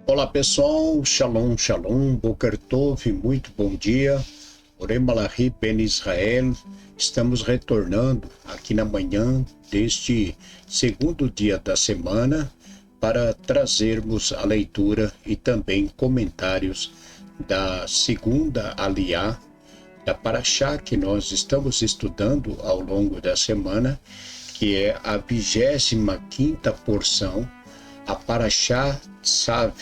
Olá pessoal, Shalom, Shalom, Boker Tov, muito bom dia. Orem Malachi Ben Israel. Estamos retornando aqui na manhã deste segundo dia da semana para trazermos a leitura e também comentários da segunda aliá da Parashá que nós estamos estudando ao longo da semana, que é a 25ª porção, a Parashá Tzav.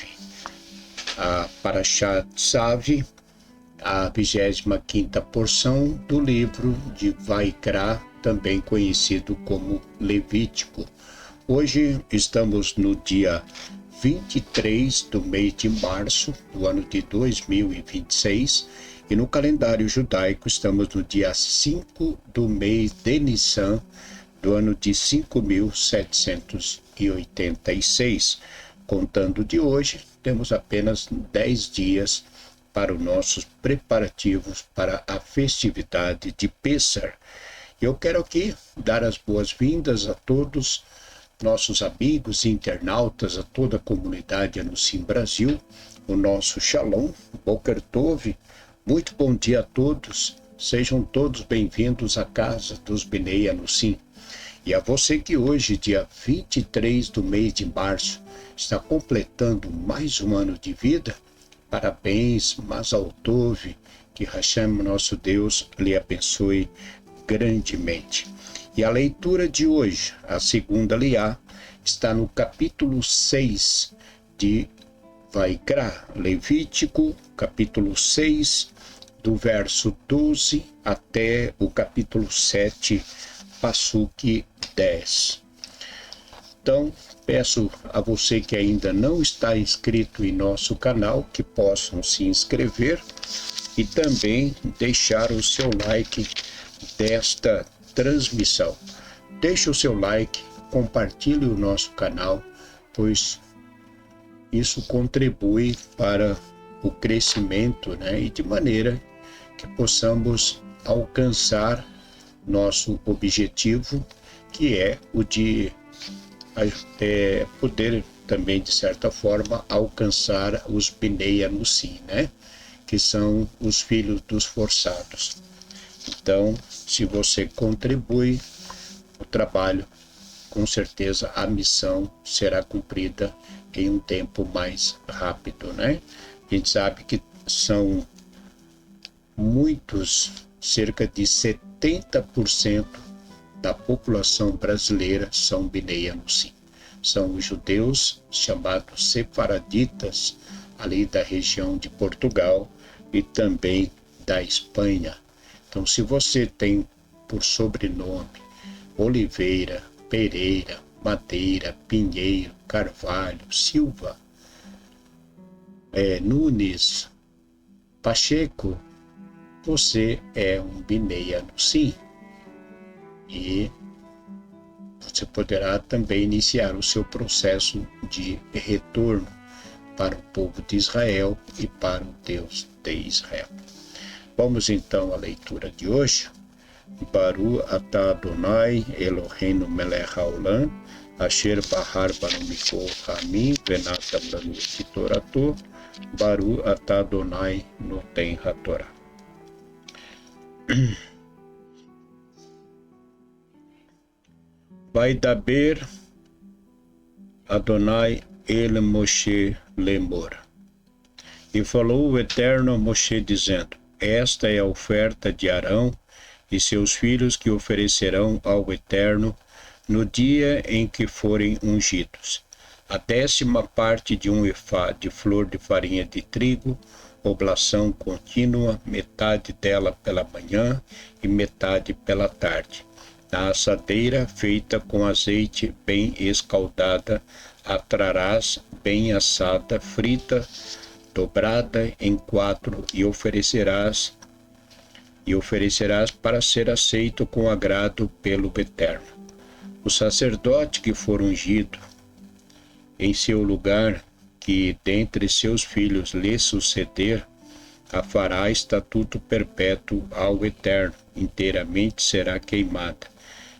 A Parashá Tzav, a 25ª porção do livro de Vaikra, também conhecido como Levítico. Hoje estamos no dia 23 do mês de março do ano de 2026 e no calendário judaico estamos no dia 5 do mês de Nissan do ano de 5.786. Contando de hoje, temos apenas 10 dias para os nossos preparativos para a festividade de Pêssar. Eu quero aqui dar as boas-vindas a todos nossos amigos internautas, a toda a comunidade Anusim Brasil, o nosso Shalom, Boker Tov. Muito bom dia a todos, sejam todos bem-vindos à casa dos Bnei Anusim. E a você que hoje, dia 23 do mês de março, está completando mais um ano de vida, parabéns, Mazal Tov, que Hashem, nosso Deus, lhe abençoe grandemente. E a leitura de hoje, a segunda aliá, está no capítulo 6 de Vaikra, Levítico, capítulo 6, do verso 12 até o capítulo 7, Passuque 10. Então, peço a você que ainda não está inscrito em nosso canal, que possam se inscrever e também deixar o seu like desta transmissão. Deixe o seu like, compartilhe o nosso canal, pois isso contribui para o crescimento, e de maneira que possamos alcançar nosso objetivo, que é o de poder também, de certa forma, alcançar os Bnei Anusim, que são os filhos dos forçados. Então, se você contribui, o trabalho, com certeza, a missão será cumprida em um tempo mais rápido, A gente sabe que são muitos, cerca de 70% da população brasileira são Bnei Anusim. São os judeus chamados sefaraditas, ali da região de Portugal e também da Espanha. Então, se você tem por sobrenome Oliveira, Pereira, Madeira, Pinheiro, Carvalho, Silva, Nunes, Pacheco, você é um Bnei Anusim. E você poderá também iniciar o seu processo de retorno para o povo de Israel e para o Deus de Israel. Vamos então à leitura de hoje. Baru atah Adonai Eloheinu melech haolam, asher bahar banu mikol hamim venatam lanu et torato, Baru atah Adonai noten hatorah. Vaidaber Adonai el Moshe lemor. E falou o Eterno a Moshe dizendo: esta é a oferta de Arão e seus filhos que oferecerão ao Eterno no dia em que forem ungidos. A 10ª parte de um efá de flor de farinha de trigo, oblação contínua, metade dela pela manhã e metade pela tarde. Na assadeira feita com azeite bem escaldada, a trarás bem assada, frita, dobrada em 4 e oferecerás para ser aceito com agrado pelo Eterno. O sacerdote que for ungido em seu lugar, que dentre seus filhos lhe suceder, a fará estatuto perpétuo ao Eterno, inteiramente será queimada.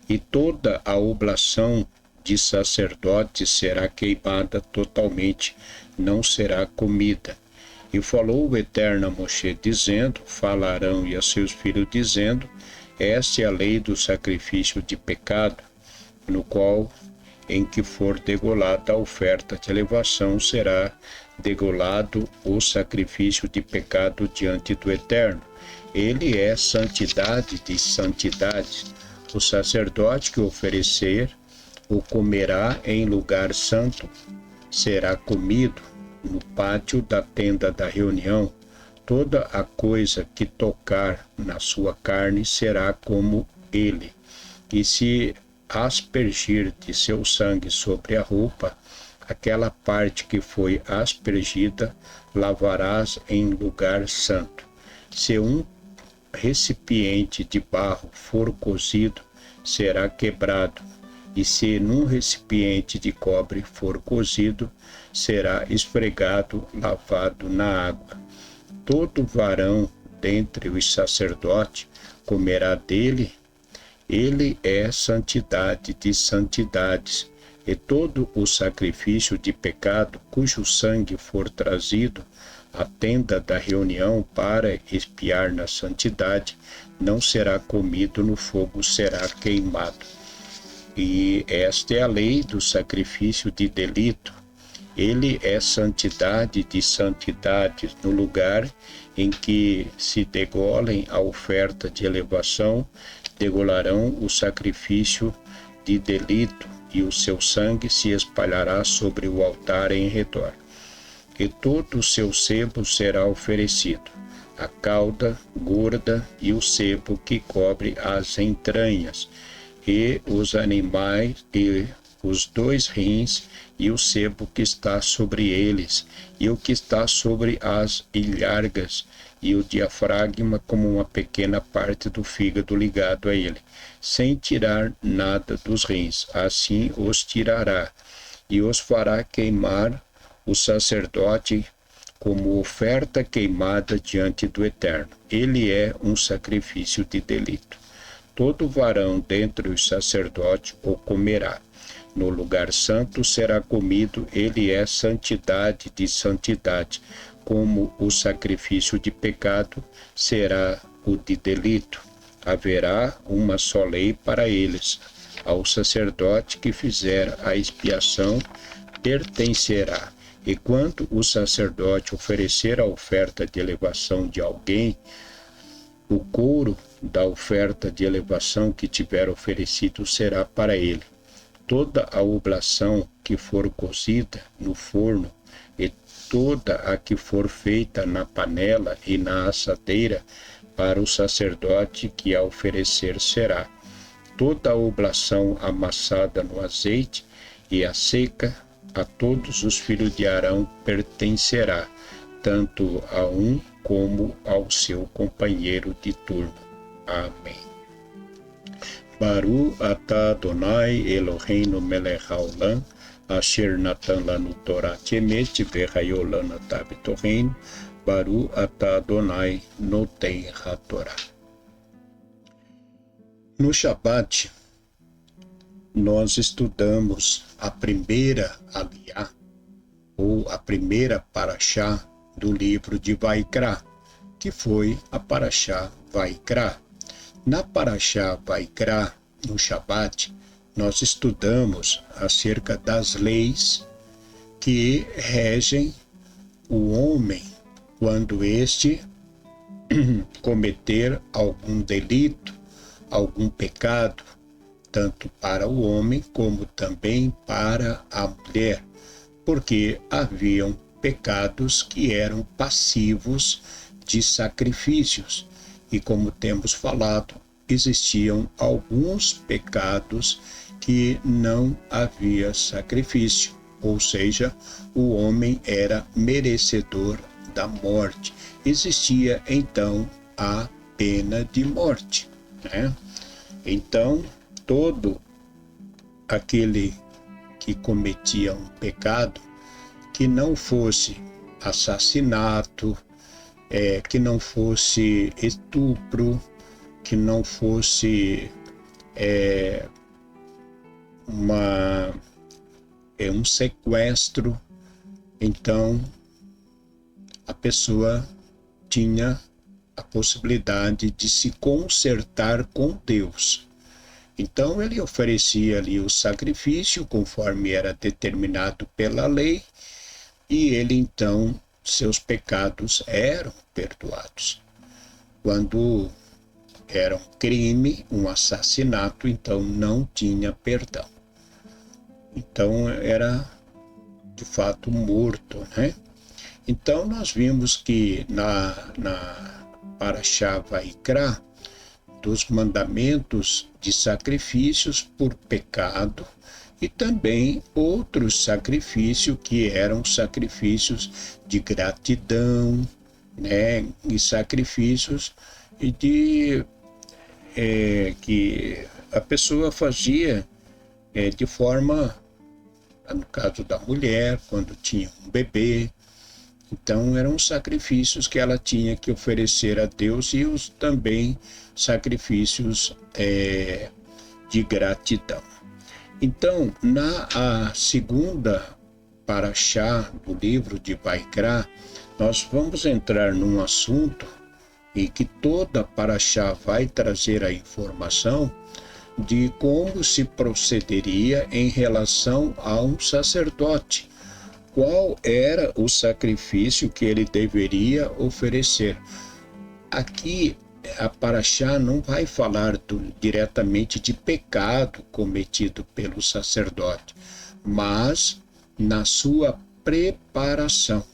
E toda a oblação de sacerdote será queimada totalmente, não será comida. E falou o Eterno a Moshe, dizendo, falarão e a seus filhos, dizendo, esta é a lei do sacrifício de pecado, no qual, em que for degolada a oferta de elevação, será degolado o sacrifício de pecado diante do Eterno. Ele é santidade de santidades. O sacerdote que oferecer o comerá em lugar santo, será comido no pátio da tenda da reunião. Toda a coisa que tocar na sua carne será como ele. E se aspergir de seu sangue sobre a roupa, aquela parte que foi aspergida, lavarás em lugar santo. Se um recipiente de barro for cozido, será quebrado, e se num recipiente de cobre for cozido, será esfregado, lavado na água. Todo varão dentre os sacerdotes comerá dele, ele é santidade de santidades, e todo o sacrifício de pecado, cujo sangue for trazido à tenda da reunião para expiar na santidade, não será comido no fogo, será queimado. E esta é a lei do sacrifício de delito. Ele é santidade de santidades, no lugar em que se degolem a oferta de elevação, degolarão o sacrifício de delito, e o seu sangue se espalhará sobre o altar em redor. E todo o seu sebo será oferecido, a cauda gorda e o sebo que cobre as entranhas, e os animais, e os 2 rins, e o sebo que está sobre eles, e o que está sobre as ilhargas, e o diafragma como uma pequena parte do fígado ligado a ele, sem tirar nada dos rins. Assim os tirará, e os fará queimar o sacerdote como oferta queimada diante do Eterno. Ele é um sacrifício de delito. Todo varão dentre os sacerdotes o comerá. No lugar santo será comido, ele é santidade de santidade, como o sacrifício de pecado será o de delito. Haverá uma só lei para eles. Ao sacerdote que fizer a expiação pertencerá. E quando o sacerdote oferecer a oferta de elevação de alguém, o couro da oferta de elevação que tiver oferecido será para ele. Toda a oblação que for cozida no forno, e toda a que for feita na panela e na assadeira, para o sacerdote que a oferecer será. Toda a oblação amassada no azeite e a seca, a todos os filhos de Arão pertencerá, tanto a um como ao seu companheiro de turno. Amém. Baru atah Adonai Eloheinu melech haolam, asher natan lanu Torah temet vehayolam atah b'torreinu, Baru atah Adonai noten hatorah. No Shabat, nós estudamos a primeira aliá, ou a primeira paraxá do livro de Vaikra, que foi a paraxá Vaikra. Na paraxá Vaikra, no Shabat, nós estudamos acerca das leis que regem o homem quando este cometer algum delito, algum pecado, tanto para o homem como também para a mulher, porque haviam pecados que eram passivos de sacrifícios. E como temos falado, existiam alguns pecados que não havia sacrifício, ou seja, o homem era merecedor da morte. Existia então a pena de morte, né? Então, todo aquele que cometia um pecado que não fosse assassinato, que não fosse estupro, que não fosse um sequestro, então a pessoa tinha a possibilidade de se consertar com Deus. Então ele oferecia ali o sacrifício conforme era determinado pela lei, e ele então, seus pecados eram perdoados. Quando era um crime, um assassinato, então não tinha perdão. Então era de fato morto, né? Então nós vimos que na Parashá Vaikra, dos mandamentos de sacrifícios por pecado, e também outros sacrifícios que eram sacrifícios de gratidão, né? E sacrifícios de que a pessoa fazia de forma, no caso da mulher, quando tinha um bebê. Então eram sacrifícios que ela tinha que oferecer a Deus, e os também sacrifícios de gratidão. Então, a segunda Parashá do livro de Vaikra, nós vamos entrar num assunto e que toda Parashá vai trazer a informação de como se procederia em relação a um sacerdote. Qual era o sacrifício que ele deveria oferecer? Aqui a Parashá não vai falar diretamente de pecado cometido pelo sacerdote, mas na sua preparação.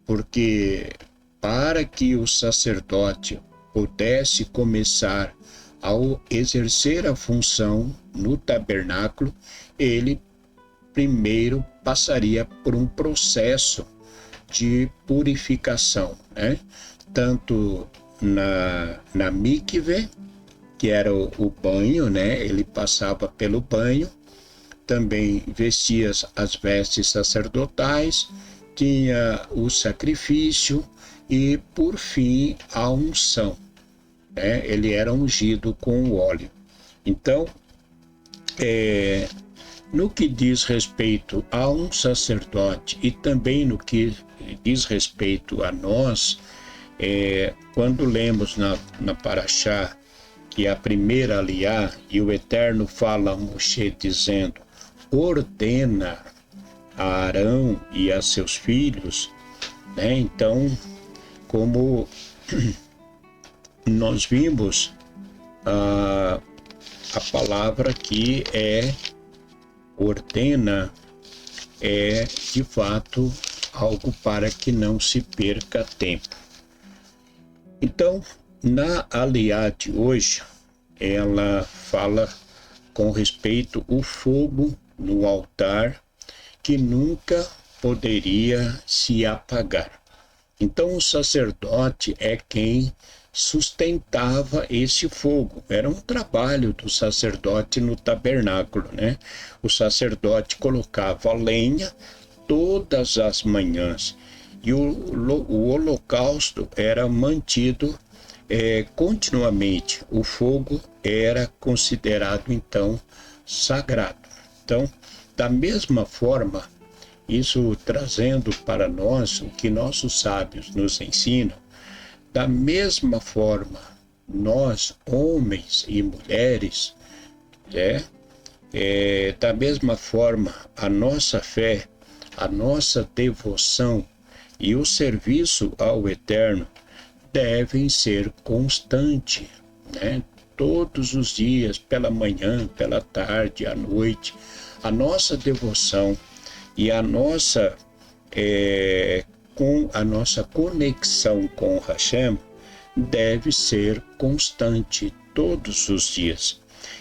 Porque para que o sacerdote pudesse começar a exercer a função no tabernáculo, ele primeiro passaria por um processo de purificação, né? Tanto na mikve, que era o banho, né? Ele passava pelo banho, também vestia as vestes sacerdotais, tinha o sacrifício e, por fim, a unção, né? Ele era ungido com o óleo. Então, no que diz respeito a um sacerdote e também no que diz respeito a nós, quando lemos na Parashá que a primeira aliá, e o Eterno fala a Moshe dizendo: ordena a Arão e a seus filhos, né? Então, como nós vimos, a palavra que ordena de fato algo para que não se perca tempo. Então, na aliá de hoje, ela fala com respeito ao fogo no altar, que nunca poderia se apagar. Então, o sacerdote é quem sustentava esse fogo. Era um trabalho do sacerdote no tabernáculo, né? O sacerdote colocava lenha todas as manhãs, e o holocausto era mantido continuamente. O fogo era considerado então sagrado. Então, da mesma forma, isso trazendo para nós o que nossos sábios nos ensinam, da mesma forma, nós, homens e mulheres, da mesma forma, a nossa fé, a nossa devoção e o serviço ao Eterno devem ser constantes, né? Todos os dias, pela manhã, pela tarde, à noite, a nossa devoção e a nossa com a nossa conexão com o Hashem deve ser constante todos os dias.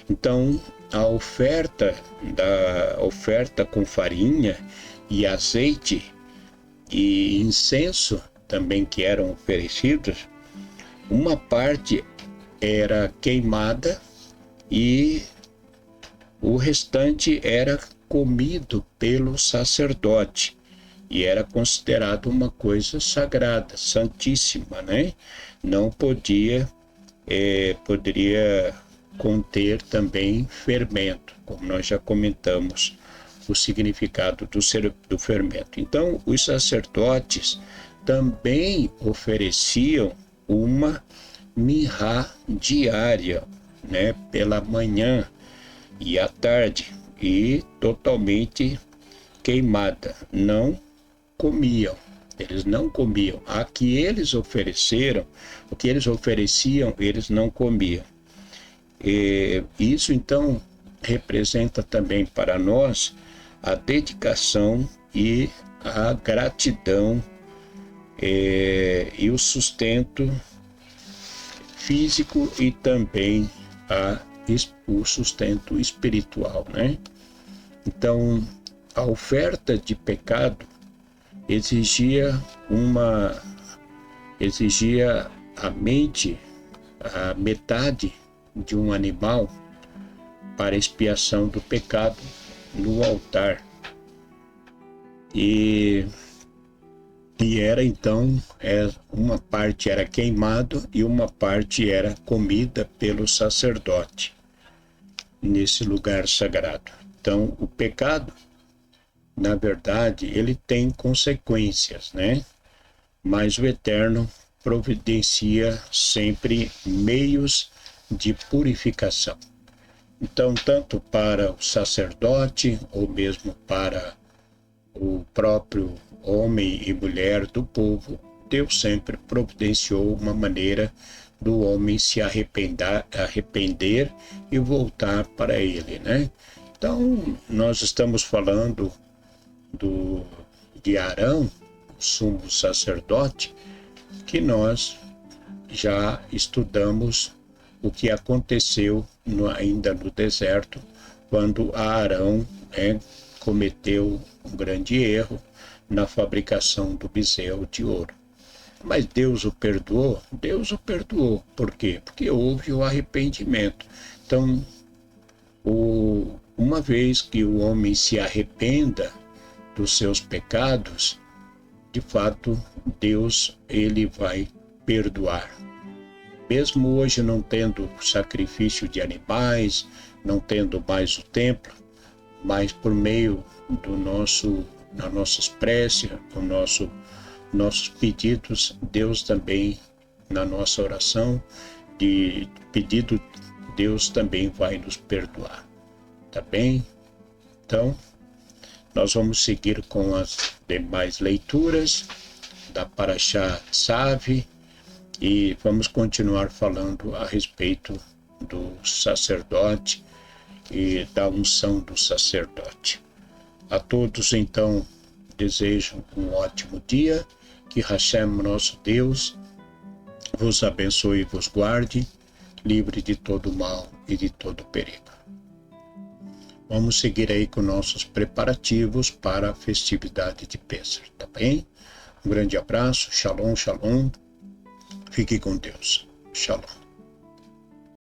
Então, a oferta com farinha e azeite e incenso também que eram oferecidos, uma parte era queimada e o restante era comido pelo sacerdote, e era considerado uma coisa sagrada, santíssima, né? Não poderia conter também fermento, como nós já comentamos o significado do fermento. Então, os sacerdotes também ofereciam uma mirra diária, né, pela manhã e à tarde, e totalmente queimada. Não comiam, eles não comiam. O que eles ofereciam, eles não comiam. E isso então representa também para nós a dedicação e a gratidão e o sustento físico e também o sustento espiritual, né? Então, a oferta de pecado exigia a metade de um animal para expiação do pecado no altar. E era então, uma parte era queimado e uma parte era comida pelo sacerdote nesse lugar sagrado. Então, o pecado, na verdade, ele tem consequências, né? Mas o Eterno providencia sempre meios de purificação. Então, tanto para o sacerdote ou mesmo para o próprio homem e mulher do povo, Deus sempre providenciou uma maneira do homem se arrepender e voltar para ele, né? Então, nós estamos falando de Arão, o sumo sacerdote, que nós já estudamos o que aconteceu ainda no deserto, quando Arão cometeu um grande erro na fabricação do bezerro de ouro. Mas Deus o perdoou? Deus o perdoou. Por quê? Porque houve o arrependimento. Então, uma vez que o homem se arrependa dos seus pecados, de fato, Deus, ele vai perdoar. Mesmo hoje não tendo sacrifício de animais, não tendo mais o templo, mas por meio das nossas preces, nossos pedidos, Deus também, na nossa oração de pedido, Deus também vai nos perdoar. Tá bem? Então, nós vamos seguir com as demais leituras da Parashá Tzav e vamos continuar falando a respeito do sacerdote e da unção do sacerdote. A todos, então, desejo um ótimo dia, que Hashem, nosso Deus, vos abençoe e vos guarde, livre de todo mal e de todo perigo. Vamos seguir aí com nossos preparativos para a festividade de Pêssar, tá bem? Um grande abraço, shalom, shalom, fique com Deus, shalom.